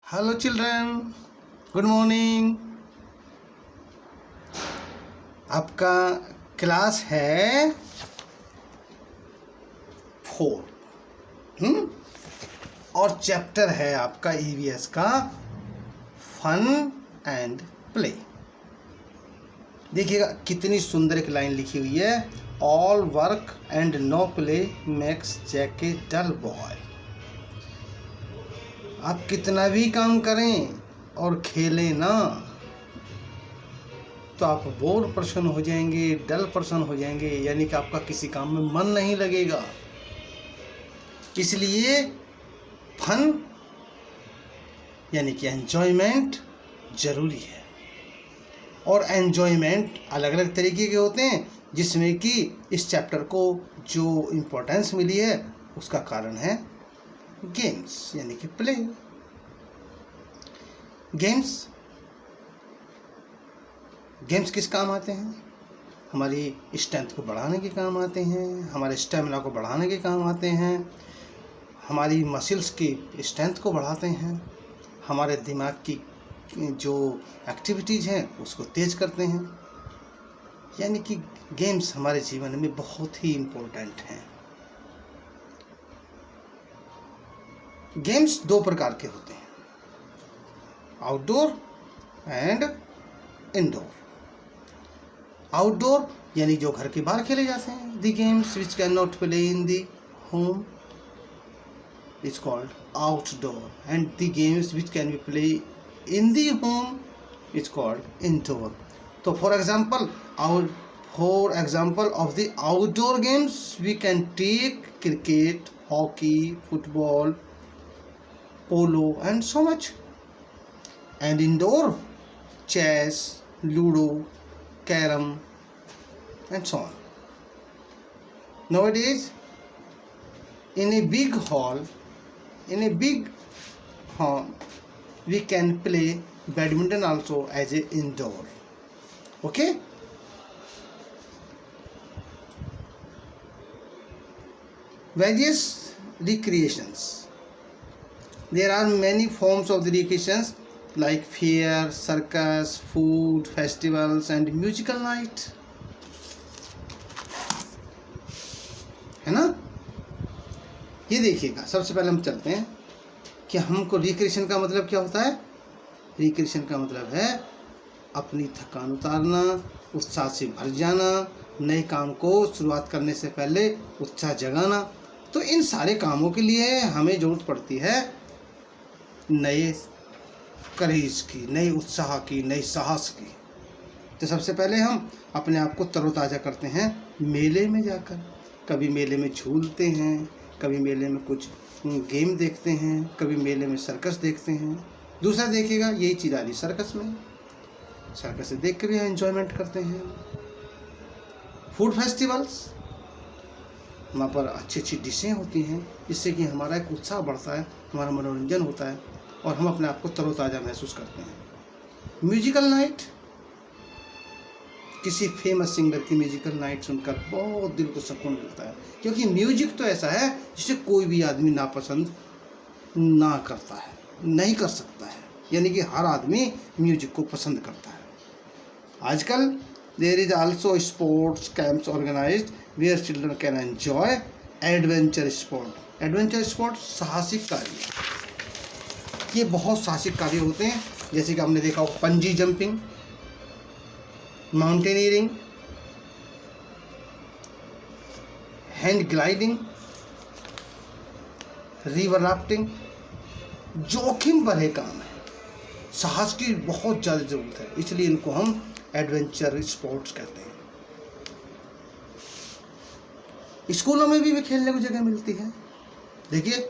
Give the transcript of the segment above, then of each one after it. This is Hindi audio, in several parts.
Hello children, good morning. आपका क्लास है 4 और चैप्टर है आपका ईवीएस का फन एंड प्ले। देखिएगा कितनी सुंदर एक लाइन लिखी हुई है, all work and no play makes Jack a dull boy. आप कितना भी काम करें और खेलें ना तो आप बोर पर्सन हो जाएंगे, डल पर्सन हो जाएंगे, यानी कि आपका किसी काम में मन नहीं लगेगा। इसलिए फन यानी कि एंजॉयमेंट ज़रूरी है। और एंजॉयमेंट अलग अलग तरीके के होते हैं, जिसमें कि इस चैप्टर को जो इम्पोर्टेंस मिली है उसका कारण है गेम्स यानी कि प्ले। गेम्स किस काम आते हैं? हमारी स्ट्रेंथ को बढ़ाने के काम आते हैं, हमारे स्टेमिना को बढ़ाने के काम आते हैं, हमारी मसल्स की स्ट्रेंथ को बढ़ाते हैं, हमारे दिमाग की जो एक्टिविटीज़ हैं उसको तेज करते हैं। यानी कि गेम्स हमारे जीवन में बहुत ही इम्पोर्टेंट हैं। गेम्स 2 प्रकार के होते हैं, आउटडोर एंड इंडोर। आउटडोर यानी जो घर के बाहर खेले जाते हैं, the games which can not play in the home is called outdoor and the games which can be play in the home is called indoor. तो for example of the outdoor games we can take cricket, hockey, football, polo and so much. And indoor, chess, ludo, carom and so on. Nowadays in a big hall we can play badminton also as a indoor. Okay, various recreations. There are many forms of the recreations like fair, circus, food, festivals and musical night. है ना? ये देखिएगा, सबसे पहले हम चलते हैं कि हमको रिक्रिएशन का मतलब क्या होता है। रिक्रिएशन का मतलब है अपनी थकान उतारना, उत्साह से भर जाना, नए काम को शुरुआत करने से पहले उत्साह जगाना। तो इन सारे कामों के लिए हमें ज़रूरत पड़ती है नए करेज की, नए उत्साह की, नए साहस की। तो सबसे पहले हम अपने आप को तरोताज़ा करते हैं मेले में जाकर। कभी मेले में झूलते हैं, कभी मेले में कुछ गेम देखते हैं, कभी मेले में सर्कस देखते हैं। दूसरा देखिएगा यही चीज़ आ रही सर्कस में, सर्कस से देख के भी एंजॉयमेंट करते हैं। फूड फेस्टिवल्स, वहाँ पर अच्छी अच्छी डिशें होती हैं, जिससे कि हमारा एक उत्साह बढ़ता है, हमारा मनोरंजन होता है और हम अपने आप को तरोताज़ा महसूस करते हैं। म्यूजिकल नाइट, किसी फेमस सिंगर की म्यूजिकल नाइट सुनकर बहुत दिल को सुकून मिलता है, क्योंकि म्यूजिक तो ऐसा है जिसे कोई भी आदमी नापसंद ना करता है, नहीं कर सकता है, यानी कि हर आदमी म्यूजिक को पसंद करता है। आजकल there is also sports camps organised where children can enjoy adventure sport. Adventure sport साहसिक कार्य, ये बहुत साहसिक कार्य होते हैं, जैसे कि आपने देखा हो पंजी jumping, mountaineering, hand gliding, river rafting. जोखिम भरे काम है, साहस की बहुत ज़्यादा ज़रूरत है, इसलिए इनको हम एडवेंचर स्पोर्ट्स कहते हैं। स्कूलों में भी खेलने को जगह मिलती है। देखिए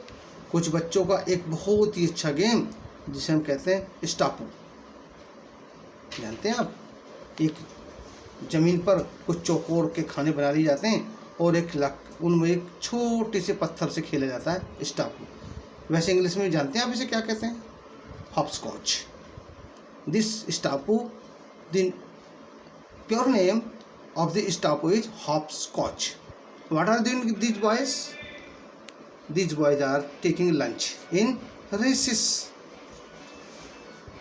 कुछ बच्चों का एक बहुत ही अच्छा गेम जिसे हम कहते हैं स्टापू, जानते हैं आप? एक ज़मीन पर कुछ चौकोर के खाने बना लिए जाते हैं और उनमें एक छोटे से पत्थर से खेला जाता है स्टापू। वैसे इंग्लिश में जानते हैं आप इसे क्या कहते हैं? Hopscotch. This stapu, the pure name of the stapu is hopscotch. What are doing these boys? These boys are taking lunch in recess.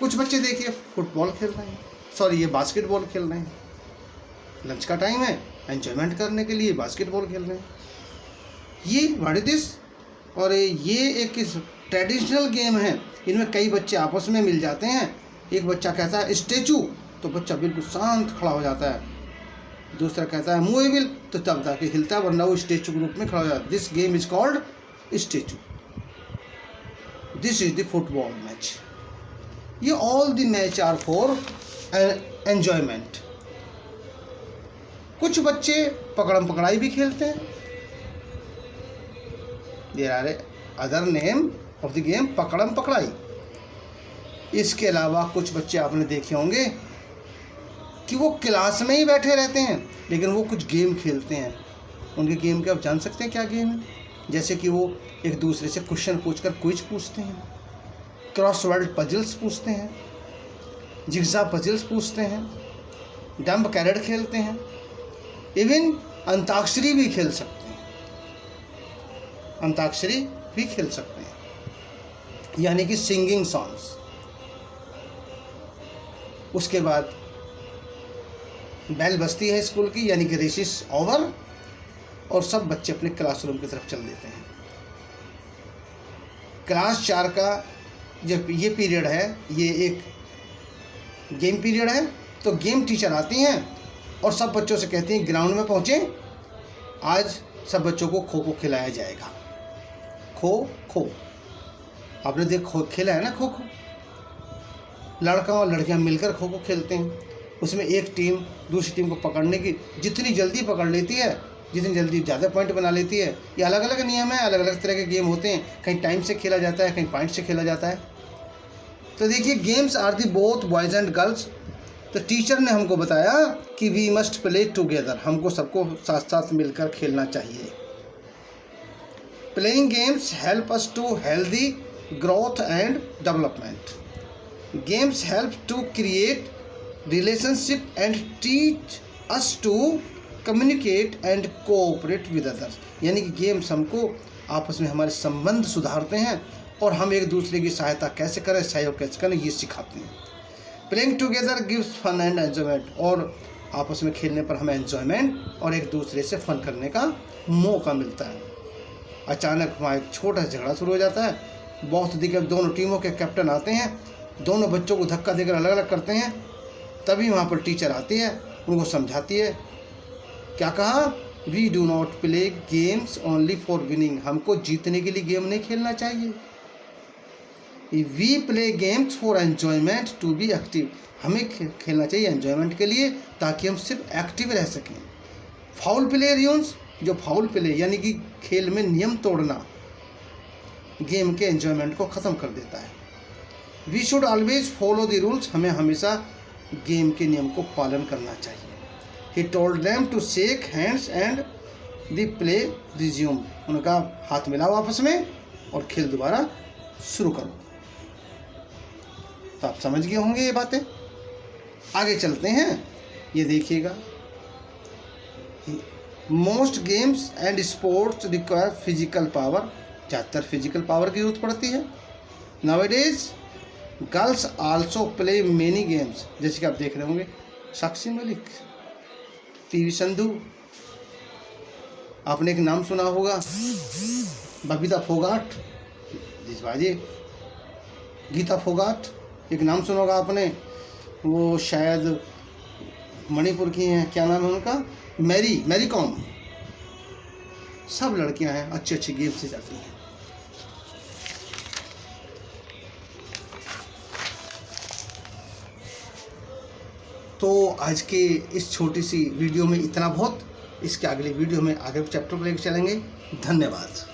कुछ बच्चे देखिए फुटबॉल खेल रहे हैं, सॉरी ये बास्केटबॉल खेल रहे हैं, लंच का टाइम है, एंजॉयमेंट करने के लिए बास्केटबॉल खेल रहे हैं। ये व्हाट इज दिस? और ये एक ट्रेडिशनल गेम है, इनमें कई बच्चे आपस में मिल जाते हैं। एक बच्चा कहता है स्टैचू, तो बच्चा बिल्कुल शांत खड़ा हो जाता है। दूसरा कहता है मूवेबल, तो तब जाके हिलता है, वरना वो स्टैचू के रूप में खड़ा हो जाता है। This game is called statue. This is the football match. ये all the match are for enjoyment. कुछ बच्चे पकड़म पकड़ाई भी खेलते हैं। There are other name of the game pakdam pakdai. इसके अलावा कुछ बच्चे आपने देखे होंगे कि वो क्लास में ही बैठे रहते हैं, लेकिन वो कुछ गेम खेलते हैं। उनके गेम के आप जान सकते हैं क्या गेम है? जैसे कि वो एक दूसरे से क्वेश्चन पूछकर क्विज पूछते हैं, क्रॉसवर्ड पजल्स पूछते हैं, जिग्जा पजल्स पूछते हैं, डम्ब कैरेट खेलते हैं, इवन अंताक्षरी भी खेल सकते हैं। अंताक्षरी भी खेल सकते हैं, यानी कि सिंगिंग सॉन्ग्स। उसके बाद बेल बजती है स्कूल की, यानी कि रिसेस ओवर, और सब बच्चे अपने क्लासरूम की तरफ चल देते हैं। क्लास 4 का जब ये पीरियड है, ये एक गेम पीरियड है, तो गेम टीचर आती हैं और सब बच्चों से कहती हैं ग्राउंड में पहुँचें, आज सब बच्चों को खो खो खिलाया जाएगा। खो खो आपने खेला है ना, खो खो। लड़का और लड़कियां मिलकर खो खो खेलते हैं। उसमें एक टीम दूसरी टीम को पकड़ने की जितनी जल्दी पकड़ लेती है, जितनी जल्दी ज़्यादा पॉइंट बना लेती है। ये अलग अलग नियम है, अलग अलग तरह के गेम होते हैं। कहीं टाइम से खेला जाता है, कहीं पॉइंट से खेला जाता है। तो देखिए, games are the both boys and girls. तो टीचर ने हमको बताया कि वी मस्ट प्ले टुगेदर, हमको सबको साथ साथ मिलकर खेलना चाहिए। Playing games help us to healthy growth and development. Games help to create relationship and teach us to communicate and cooperate with others. यानी कि गेम्स हमको आपस में हमारे संबंध सुधारते हैं और हम एक दूसरे की सहायता कैसे करें, सहयोग कैसे करें, ये सिखाते हैं। Playing together gives fun and enjoyment, और आपस में खेलने पर हमें एंजॉयमेंट और एक दूसरे से फन करने का मौका मिलता है। अचानक वहाँ एक छोटा सा झगड़ा शुरू हो जाता है। बहुत दिक्कत, दोनों टीमों के कैप्टन आते हैं, दोनों बच्चों को धक्का देकर अलग अलग करते हैं। तभी वहाँ पर टीचर आती है, उनको समझाती है। क्या कहा? We do not play games only for winning. हमको जीतने के लिए गेम नहीं खेलना चाहिए। We play games for enjoyment to be active. हमें खेलना चाहिए एन्जॉयमेंट के लिए, ताकि हम सिर्फ एक्टिव रह सकें। फाउल प्ले रूल्स, जो फाउल प्ले यानी कि खेल में नियम तोड़ना, गेम के एन्जॉयमेंट को ख़त्म कर देता है। We should always follow the rules, हमें हमेशा गेम के नियम को पालन करना चाहिए। He told them to shake hands and the play resume. उनका हाथ मिलाओ आपस में और खेल दोबारा शुरू करो। तो आप समझ गए होंगे ये बातें। आगे चलते हैं, ये देखिएगा। Most games and sports require physical power. ज़्यादातर फिजिकल पावर की जरूरत पड़ती है। Nowadays girls also play many games, जैसे कि आप देख रहे होंगे साक्षी मलिक, पीवी संधू, आपने एक नाम सुना होगा बबीता फोगाट, जिसबाजी गीता फोगाट, एक नाम सुना होगा आपने, वो शायद मणिपुर की हैं, क्या नाम है उनका, मैरी कॉम। सब लड़कियां हैं, अच्छी अच्छी गेम से जाती हैं। तो आज के इस छोटी सी वीडियो में इतना बहुत। इसके अगले वीडियो में आगे चैप्टर पर लेकर चलेंगे। धन्यवाद।